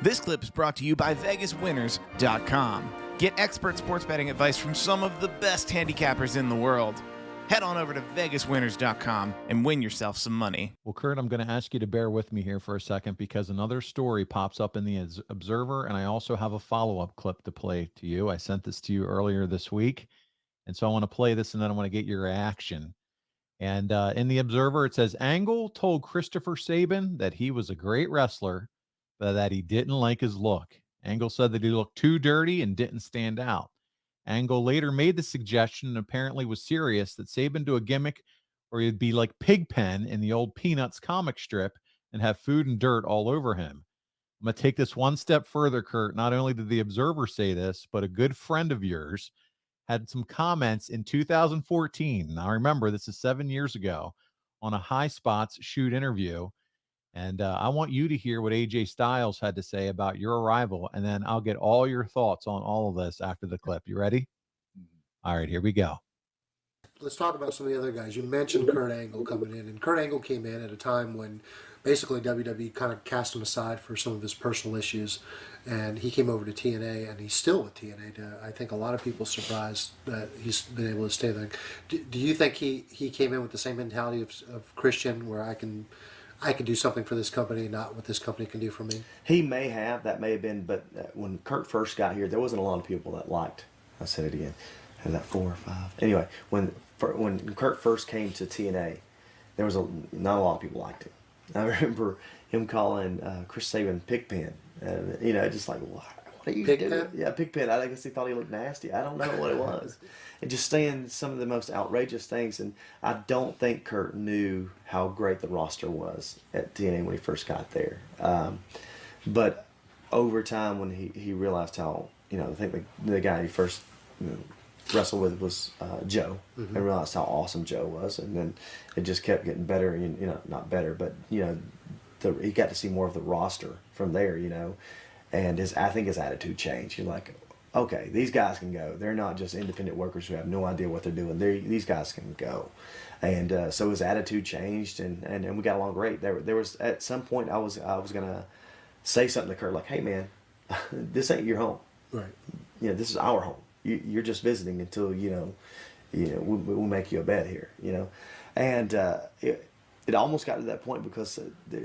This clip is brought to you by VegasWinners.com. Get expert sports betting advice from some of the best handicappers in the world. Head on over to VegasWinners.com and win yourself some money. Well, Kurt, I'm going to ask you to bear with me here for a second because another story pops up in the Observer, and I also have a follow-up clip to play to you. I sent this to you earlier this week, and so I want to play this, and then I want to get your reaction. And in the Observer, it says, Angle told Christopher Sabin that he was a great wrestler, but that he didn't like his look. Angle said that he looked too dirty and didn't stand out. Angle later made the suggestion and apparently was serious that Sabin do a gimmick or he'd be like Pig Pen in the old Peanuts comic strip and have food and dirt all over him. I'm going to take this one step further, Kurt. Not only did the Observer say this, but a good friend of yours had some comments in 2014. Now, remember, this is 7 years ago on a High Spots shoot interview. And I want you to hear what AJ Styles had to say about your arrival, and then I'll get all your thoughts on all of this after the clip. You ready? All right, here we go. Let's talk about some of the other guys. You mentioned Kurt Angle coming in, and Kurt Angle came in at a time when basically WWE kind of cast him aside for some of his personal issues, and he came over to TNA, and he's still with TNA. I think a lot of people are surprised that he's been able to stay there. Do you think he came in with the same mentality of Christian, where I can do something for this company, not what this company can do for me? He may have, that may have been, but when Kurt first got here, there wasn't a lot of people that liked, I said it again, had that 4 or 5. Anyway, when Kurt first came to TNA, there was not a lot of people liked him. I remember him calling Chris Sabin Pig Pen, just like, what are you Pig doing? Pen? Yeah, Pig Pen. I guess he thought he looked nasty. I don't know what it was. And just saying some of the most outrageous things. And I don't think Kurt knew how great the roster was at TNA when he first got there. But over time, when he realized how, I think the guy he first wrestled with was Joe. Mm-hmm. I realized how awesome Joe was. And then it just kept getting better, not better, but, he got to see more of the roster from there, And I think his attitude changed. You're like, okay, these guys can go. They're not just independent workers who have no idea what they're doing. These guys can go. And so his attitude changed, and we got along great. There was at some point I was gonna say something to Kurt like, hey man, this ain't your home. Right. This is our home. You're just visiting until we'll make you a bed here. And it almost got to that point because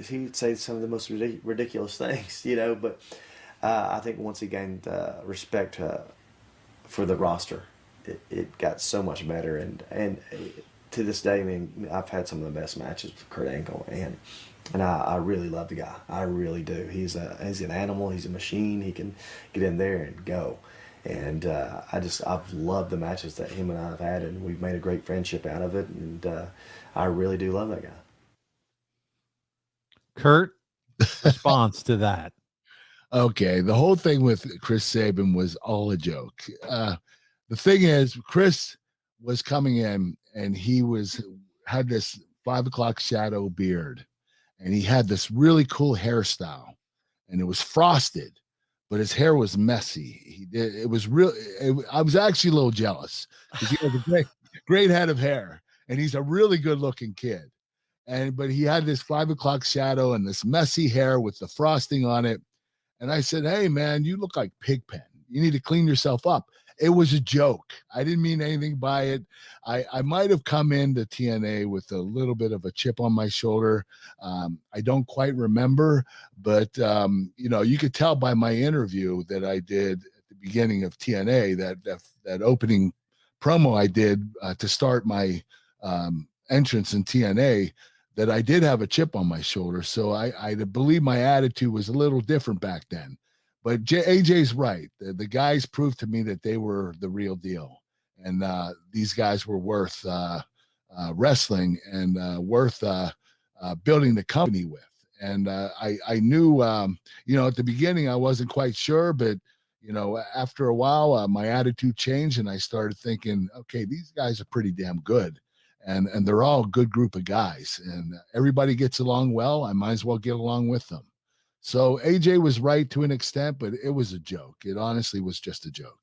he would say some of the most ridiculous things, but I think once he gained respect for the roster, it got so much better. And to this day, I mean, I've had some of the best matches with Kurt Angle, and I really love the guy. I really do. He's an animal. He's a machine. He can get in there and go. And I've loved the matches that him and I have had, and we've made a great friendship out of it. And I really do love that guy. Kurt, response to that. Okay, the whole thing with Chris Sabin was all a joke. The thing is, Chris was coming in, and he had this 5 o'clock shadow beard, and he had this really cool hairstyle, and it was frosted, but his hair was messy. It was real. I was actually a little jealous because he has a great head of hair, and he's a really good-looking kid. But he had this 5 o'clock shadow and this messy hair with the frosting on it. And I said, hey, man, you look like Pig Pen. You need to clean yourself up. It was a joke. I didn't mean anything by it. I might have come into TNA with a little bit of a chip on my shoulder. I don't quite remember, but, you could tell by my interview that I did at the beginning of TNA, that opening promo I did to start my entrance in TNA, that I did have a chip on my shoulder. So I believe my attitude was a little different back then. But AJ's right. The guys proved to me that they were the real deal. And these guys were worth wrestling and worth building the company with. And I knew, at the beginning I wasn't quite sure, but, after a while, my attitude changed and I started thinking, okay, these guys are pretty damn good. And they're all a good group of guys, and everybody gets along well. I might as well get along with them. So AJ was right to an extent, but it was a joke. It honestly was just a joke.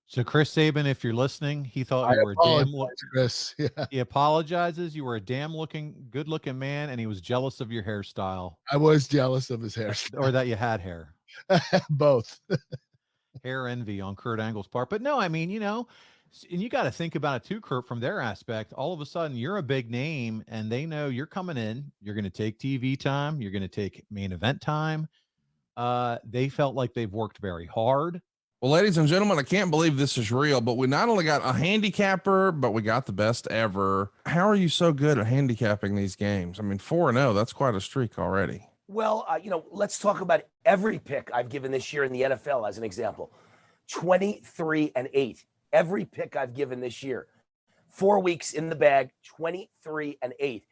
So Chris Sabin, if you're listening, he thought I you were a apologize, Chris. Yeah, he apologizes. You were a good looking man, and he was jealous of your hairstyle I was jealous of his hairstyle. or that you had hair. Both. Hair envy on Kurt Angle's part. But no, I mean, and you got to think about it too, Kurt, from their aspect. All of a sudden, you're a big name, and they know you're coming in. You're going to take TV time. You're going to take main event time. They felt like they've worked very hard. Well, ladies and gentlemen, I can't believe this is real, but we not only got a handicapper, but we got the best ever. How are you so good at handicapping these games? I mean, 4-0, that's quite a streak already. Well, let's talk about every pick I've given this year in the NFL as an example. 23-8. Every pick I've given this year. 4 weeks in the bag, 23-8.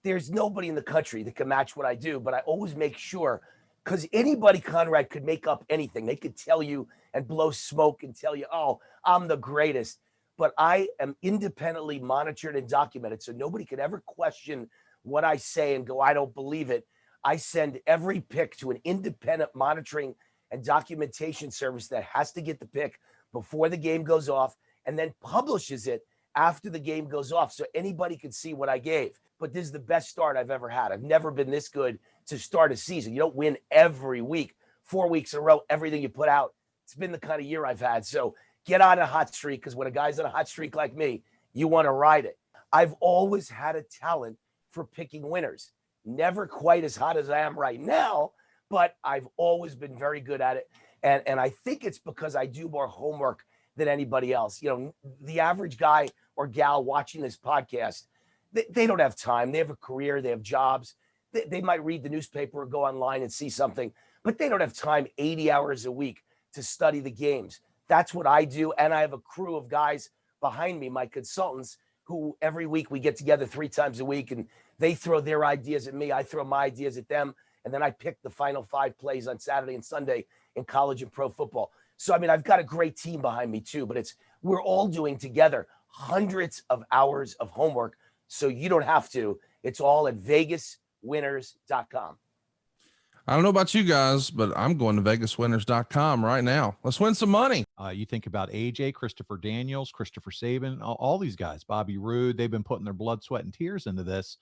There's nobody in the country that can match what I do, but I always make sure, because anybody, Conrad, could make up anything. They could tell you and blow smoke and tell you, oh, I'm the greatest. But I am independently monitored and documented, so nobody could ever question what I say and go, I don't believe it. I send every pick to an independent monitoring and documentation service that has to get the pick before the game goes off and then publishes it after the game goes off so anybody can see what I gave. But this is the best start I've ever had. I've never been this good to start a season. You don't win every week, 4 weeks in a row, everything you put out. It's been the kind of year I've had. So get on a hot streak, because when a guy's on a hot streak like me, you want to ride it. I've always had a talent for picking winners. Never quite as hot as I am right now, but I've always been very good at it. And I think it's because I do more homework than anybody else. The average guy or gal watching this podcast, they don't have time. They have a career. They have jobs. They might read the newspaper or go online and see something, but they don't have time 80 hours a week to study the games. That's what I do. And I have a crew of guys behind me, my consultants, who every week we get together 3 times a week and they throw their ideas at me. I throw my ideas at them. And then I pick the final 5 plays on Saturday and Sunday in college and pro football. So, I mean, I've got a great team behind me too, but we're all doing together hundreds of hours of homework. So you don't have to. It's all at vegaswinners.com. I don't know about you guys, but I'm going to vegaswinners.com right now. Let's win some money. You think about AJ, Christopher Daniels, Christopher Sabin, all these guys, Bobby Roode, they've been putting their blood, sweat, and tears into this.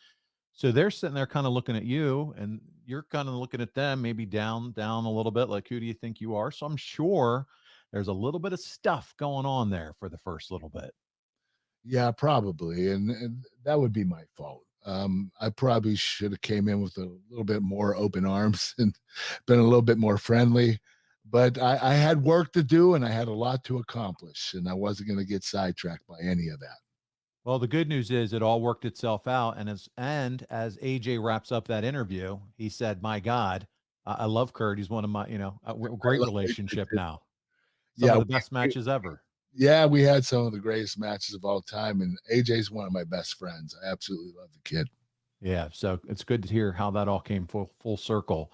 So they're sitting there kind of looking at you, and you're kind of looking at them, maybe down a little bit, like, who do you think you are? So I'm sure there's a little bit of stuff going on there for the first little bit. Yeah, probably. And that would be my fault. I probably should have came in with a little bit more open arms and been a little bit more friendly. But I had work to do, and I had a lot to accomplish, and I wasn't going to get sidetracked by any of that. Well, the good news is it all worked itself out. And as AJ wraps up that interview, he said, my God, I love Kurt. He's one of my, a great relationship now. Some of the best matches ever. Yeah, we had some of the greatest matches of all time. And AJ's one of my best friends. I absolutely love the kid. Yeah. So it's good to hear how that all came full circle.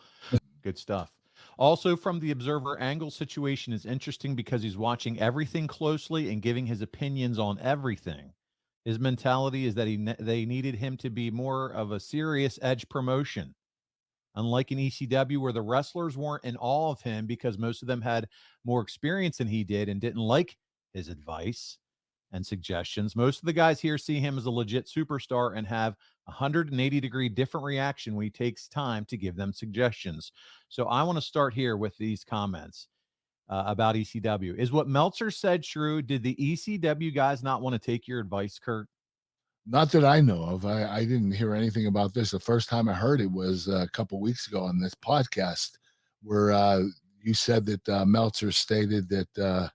Good stuff. Also, from the Observer, Angle's situation is interesting because he's watching everything closely and giving his opinions on everything. His mentality is that they needed him to be more of a serious edge promotion. Unlike in ECW, where the wrestlers weren't in awe of him because most of them had more experience than he did and didn't like his advice and suggestions, most of the guys here see him as a legit superstar and have a 180-degree different reaction when he takes time to give them suggestions. So I want to start here with these comments. About ECW. Is what Meltzer said true? Did the ECW guys not want to take your advice, Kurt? Not that I know of. I didn't hear anything about this. The first time I heard it was a couple weeks ago on this podcast where you said that Meltzer stated that the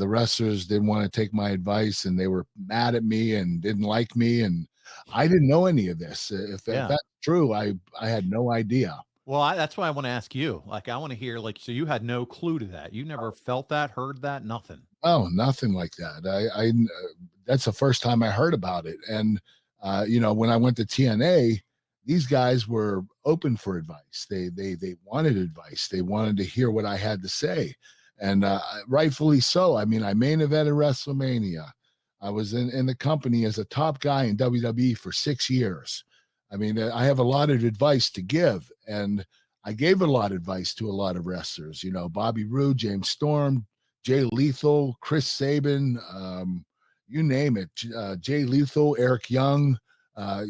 wrestlers didn't want to take my advice and they were mad at me and didn't like me. And I didn't know any of this. If that's true, I had no idea. Well, that's why I want to ask you. Like, I want to hear, so you had no clue to that. You never felt that, heard that, nothing. Oh, nothing like that. I that's the first time I heard about it. And, when I went to TNA, these guys were open for advice. They wanted advice. They wanted to hear what I had to say. And rightfully so. I mean, I main evented WrestleMania. I was in the company as a top guy in WWE for 6 years. I mean, I have a lot of advice to give, and I gave a lot of advice to a lot of wrestlers, Bobby Roode, James Storm, Jay Lethal, Chris Sabin, you name it, Jay Lethal, Eric Young.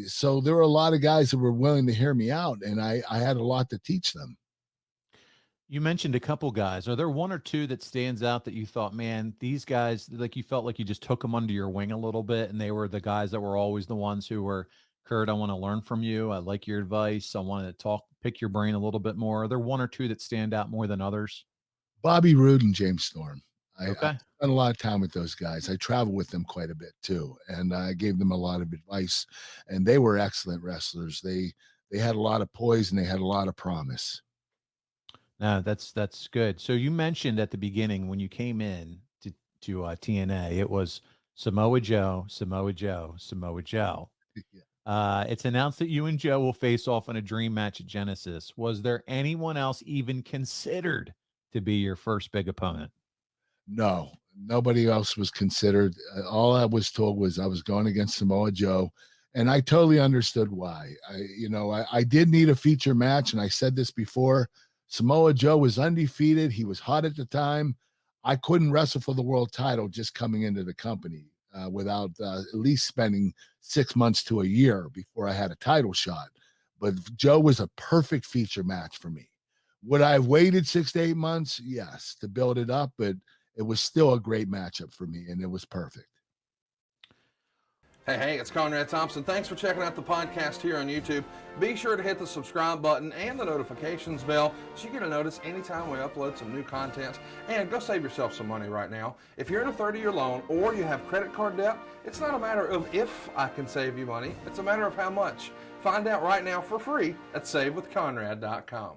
So there were a lot of guys that were willing to hear me out, and I had a lot to teach them. You mentioned a couple guys. Are there one or two that stands out that you thought, man, these guys, like you felt like you just took them under your wing a little bit, and they were the guys that were always the ones who were, Kurt, I want to learn from you. I like your advice. I want to pick your brain a little bit more. Are there one or two that stand out more than others? Bobby Roode and James Storm. I Okay. spent a lot of time with those guys. I traveled with them quite a bit too, and I gave them a lot of advice. And they were excellent wrestlers. They had a lot of poise and they had a lot of promise. No, that's good. So you mentioned at the beginning when you came in to TNA, it was Samoa Joe, Samoa Joe, Samoa Joe. It's announced that you and Joe will face off in a dream match at Genesis. Was there anyone else even considered to be your first big opponent? No, nobody else was considered. All I was told was I was going against Samoa Joe, and I totally understood why. I did need a feature match, and I said this before. Samoa Joe was undefeated. He was hot at the time. I couldn't wrestle for the world title just coming into the company without at least spending 6 months to a year before I had a title shot. But Joe was a perfect feature match for me. Would I have waited 6 to 8 months? Yes, to build it up, but it was still a great matchup for me, and it was perfect. Hey, it's Conrad Thompson. Thanks for checking out the podcast here on YouTube. Be sure to hit the subscribe button and the notifications bell so you get a notice anytime we upload some new content. And go save yourself some money right now. If you're in a 30-year loan or you have credit card debt, it's not a matter of if I can save you money. It's a matter of how much. Find out right now for free at SaveWithConrad.com.